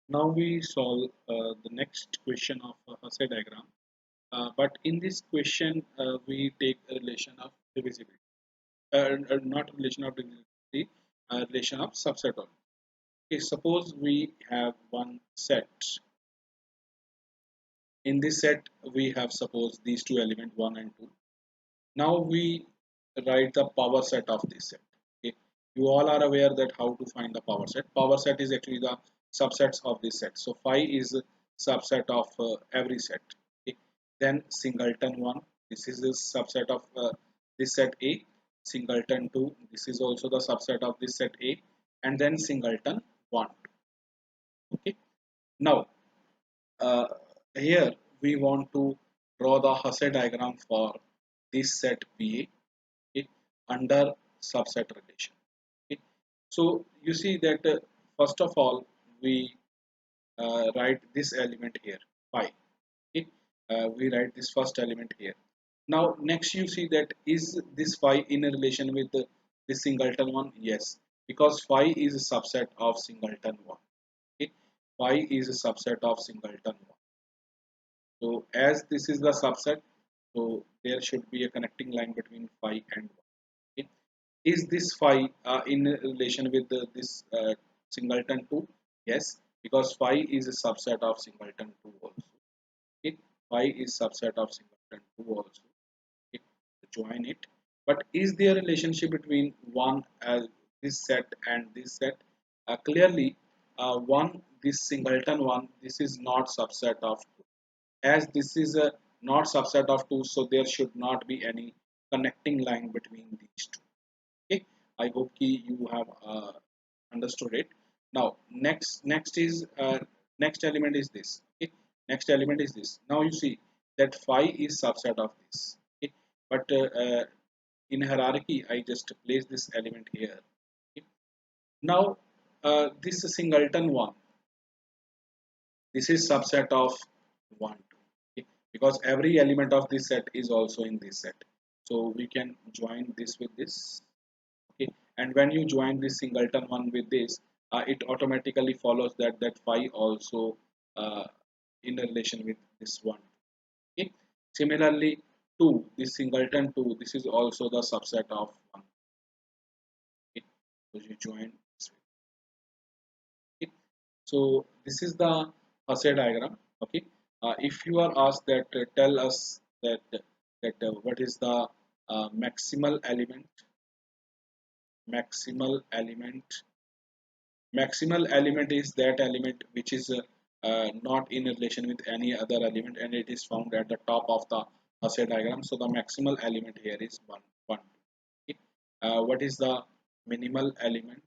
Now we solve the next question of Hasse diagram. But in this question, we take a relation of divisibility, not relation of divisibility, relation of subset of. Okay, suppose we have one set. In this set, we have suppose these two elements 1 and 2. Now we write the power set of this set. Okay. You all are aware that how to find the power set. Power set is actually the subsets of this set. So phi is a subset of every set. Okay. Then singleton 1. This is the subset of this set A. Singleton 2. This is also the subset of this set A. And then singleton 1. Okay. Now uh, here we want to draw the Hasse diagram for this set BA, okay, under subset relation. Okay. So you see that first of all we write this element here phi. Okay. We write this first element here. Now next you see that is this phi in a relation with this singleton one? Yes, because phi is a subset of singleton one. Okay. Phi is a subset of singleton one. So as this is the subset, so there should be a connecting line between phi and 1. Okay. Is this phi in relation with this singleton 2? Yes, because phi is a subset of singleton 2 also. Okay. Phi is subset of singleton 2 also. Okay. Join it. But is there a relationship between one this set and this set? Clearly, one this singleton one, this is not subset of 2. As this is a not subset of 2, so there should not be any connecting line between these two. Okay, I hope you have understood it. Now next element is this. Okay, next element is this. Now you see that phi is subset of this. Okay, but in hierarchy I just place this element here. Okay. Now this singleton one, this is subset of 1 2. Okay, because every element of this set is also in this set, so we can join this with this. Okay, and when you join this singleton one with this, it automatically follows that phi also uh, in relation with this one. Okay, similarly 2, this singleton 2, this is also the subset of 1. Okay, so you join this with. Okay, so this is the Hasse diagram. Okay, if you are asked that tell us that what is the maximal element. Maximal element is that element which is not in relation with any other element, and it is found at the top of the Hasse diagram. So the maximal element here is 1 1. Okay. What is the minimal element?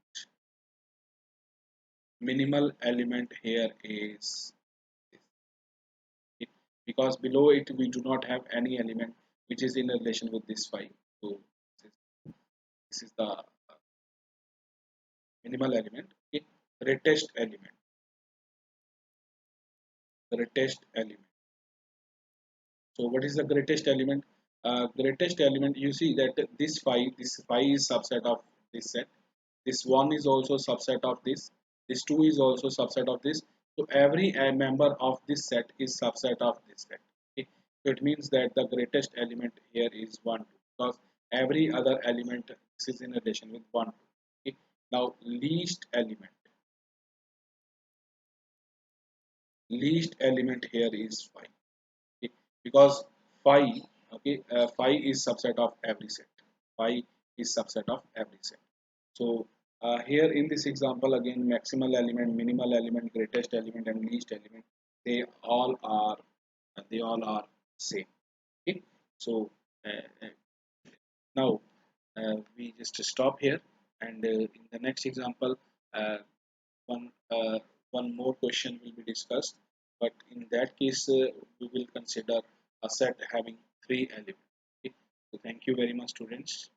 Minimal element here is it, because below it we do not have any element which is in relation with this 5. So this is the minimal element. Okay. Greatest element. Greatest element. So what is the greatest element? Greatest element, you see that this phi is subset of this set. This one is also subset of this. This two is also subset of this. So every member of this set is subset of this set. Okay? So it means that the greatest element here is 1 2, because every other element this is in relation with 1 2. Okay? Now least element here is phi. Okay, because phi, okay, phi is subset of every set. Phi is subset of every set. So here in this example again, maximal element, minimal element, greatest element and least element, they all are same. Okay, so uh, now we just stop here, and in the next example uh, one one more question will be discussed, but in that case we will consider a set having three elements. Okay? So thank you very much, students.